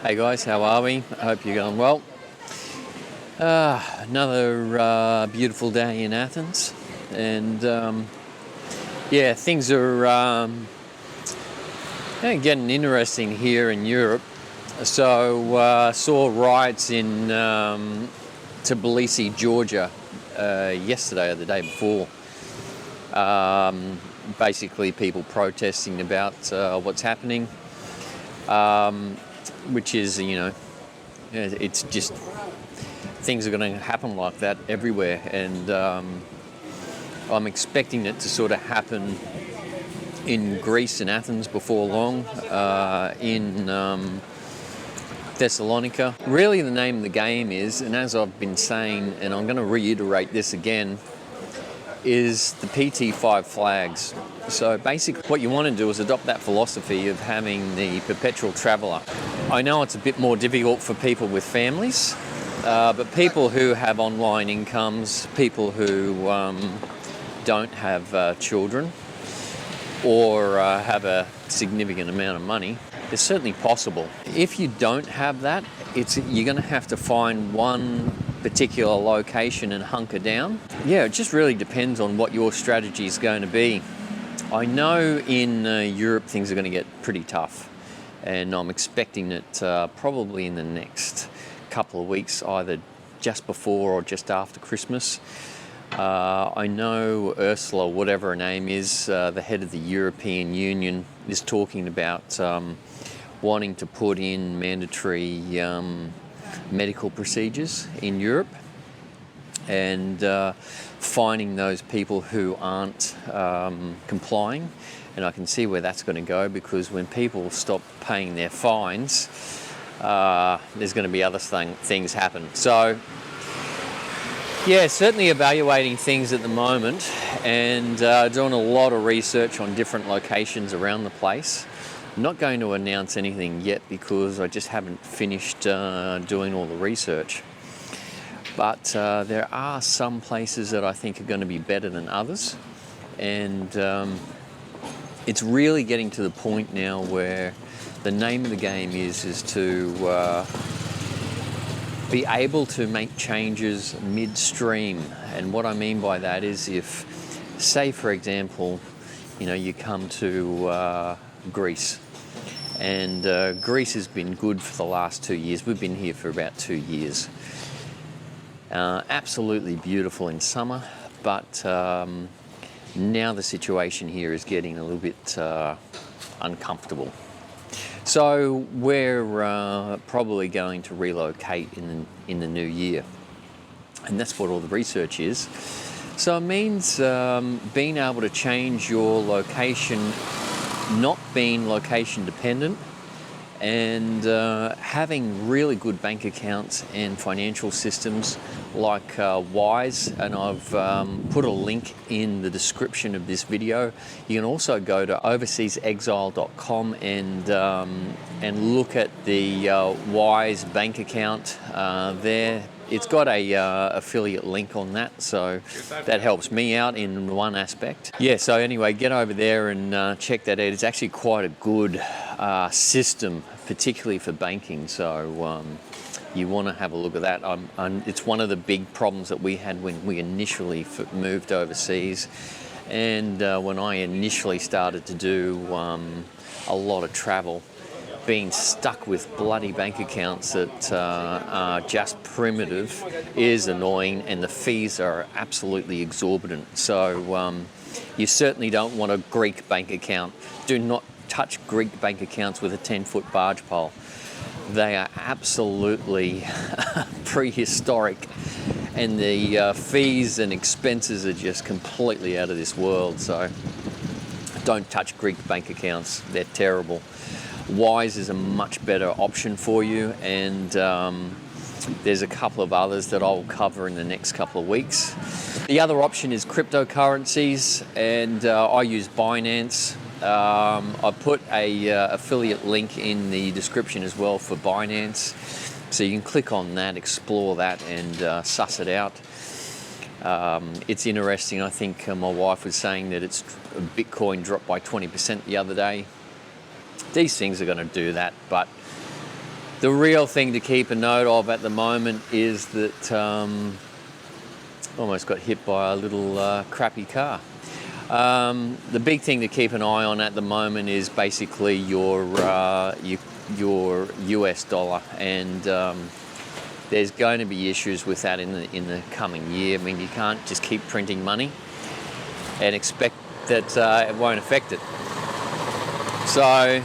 Hey guys, how are we? I hope you're going well. Another beautiful day in Athens, and things are getting interesting here in Europe. So saw riots in Tbilisi, Georgia, yesterday or the day before. Basically, people protesting about what's happening. Which is, it's just things are going to happen like that everywhere, and I'm expecting it to sort of happen in Greece and Athens before long, in Thessalonica. Really, the name of the game is, and as I've been saying, and I'm going to reiterate this again, is the PT5 flags. So basically what you want to do is adopt that philosophy of having the perpetual traveller. I know it's a bit more difficult for people with families, but people who have online incomes, people who don't have children or have a significant amount of money, it's certainly possible. If you don't have that, you're going to have to find one particular location and hunker down. Yeah, it just really depends on what your strategy is going to be. I know in Europe things are going to get pretty tough, and I'm expecting it probably in the next couple of weeks, either just before or just after Christmas. I know Ursula, whatever her name is, the head of the European Union, is talking about wanting to put in mandatory medical procedures in Europe, and finding those people who aren't complying. And I can see where that's going to go, because when people stop paying their fines, there's going to be other things happen. So yeah, certainly evaluating things at the moment, and doing a lot of research on different locations around the place. I'm not going to announce anything yet because I just haven't finished doing all the research. But there are some places that I think are going to be better than others, and it's really getting to the point now where the name of the game is to be able to make changes midstream. And what I mean by that is, if, say for example, you come to Greece, and Greece has been good for the last 2 years. We've been here for about 2 years. Absolutely beautiful in summer, but now the situation here is getting a little bit uncomfortable. So we're probably going to relocate in the new year, and that's what all the research is. So it means being able to change your location, not being location dependent, and having really good bank accounts and financial systems like Wise, and I've put a link in the description of this video. You can also go to overseasexile.com and look at the Wise bank account there. It's got a affiliate link on that, so that helps me out in one aspect. Yeah, so anyway, get over there and check that out. It's actually quite a good system, particularly for banking, so you want to have a look at that. It's one of the big problems that we had when we initially moved overseas, and when I initially started to do a lot of travel. Being stuck with bloody bank accounts that are just primitive is annoying, and the fees are absolutely exorbitant. So you certainly don't want a Greek bank account. Do not touch Greek bank accounts with a 10-foot barge pole. They are absolutely prehistoric, and the fees and expenses are just completely out of this world. So don't touch Greek bank accounts. They're terrible. Wise is a much better option for you, and there's a couple of others that I'll cover in the next couple of weeks. The other option is cryptocurrencies, and I use Binance. I put a affiliate link in the description as well for Binance, so you can click on that, explore that, and suss it out. It's interesting. I think my wife was saying that Bitcoin dropped by 20% the other day. These things are going to do that, but The real thing to keep a note of at the moment is that almost got hit by a little crappy car. The big thing to keep an eye on at the moment is basically your US dollar, and there's going to be issues with that in the coming year. I mean, you can't just keep printing money and expect that it won't affect it. So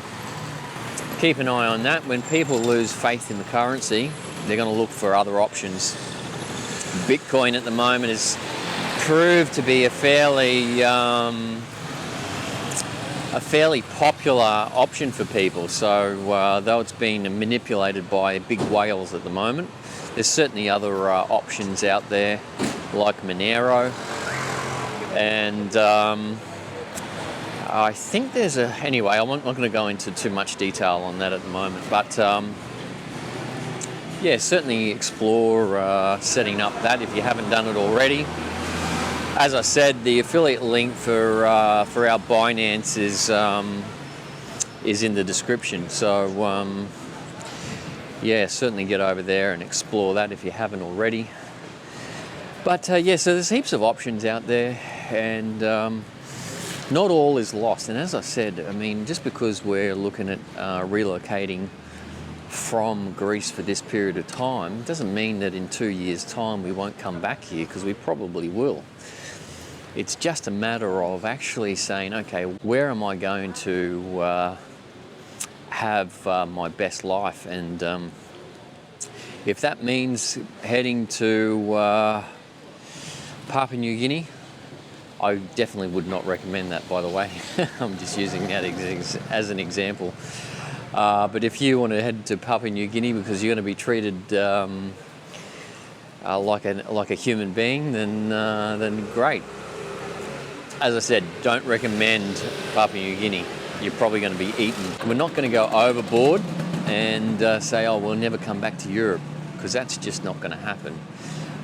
keep an eye on that. When people lose faith in the currency, they're going to look for other options. Bitcoin at the moment is proved to be a fairly popular option for people. So though it's been manipulated by big whales at the moment, there's certainly other options out there like Monero, and I think there's anyway, I'm not going to go into too much detail on that at the moment, but yeah, certainly explore setting up that if you haven't done it already. As I said, the affiliate link for our Binance is in the description. So yeah, certainly get over there and explore that if you haven't already. But yeah, so there's heaps of options out there, and not all is lost. And as I said, I mean, just because we're looking at relocating from Greece for this period of time doesn't mean that in 2 years' time we won't come back here, because we probably will. It's just a matter of actually saying, okay, where am I going to have my best life? And if that means heading to Papua New Guinea, I definitely would not recommend that, by the way. I'm just using that as an example. But if you want to head to Papua New Guinea because you're going to be treated like a human being, then great. As I said, don't recommend Papua New Guinea. You're probably going to be eaten. We're not going to go overboard and say, oh, we'll never come back to Europe, because that's just not going to happen.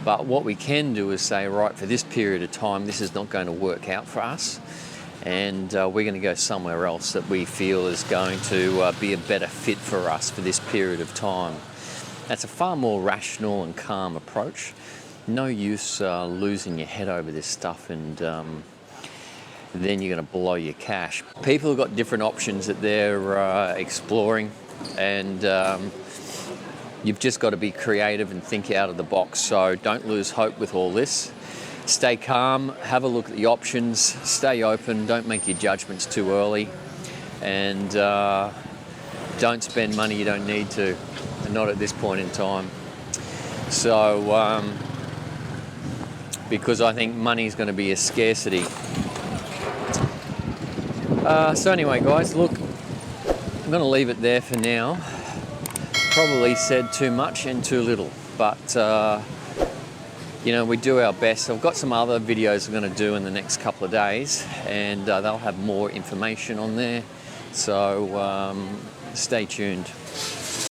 But what we can do is say, right, for this period of time, this is not going to work out for us, and we're going to go somewhere else that we feel is going to be a better fit for us for this period of time. That's a far more rational and calm approach. No use losing your head over this stuff, and then you're going to blow your cash. People have got different options that they're exploring, and you've just got to be creative and think out of the box. So don't lose hope with all this. Stay calm, have a look at the options, stay open, don't make your judgments too early, and don't spend money you don't need to, and not at this point in time. So, because I think money is going to be a scarcity. So anyway, guys, look, I'm going to leave it there for now. Probably said too much and too little, but you know, we do our best. I've got some other videos I'm going to do in the next couple of days, and they'll have more information on there, so stay tuned.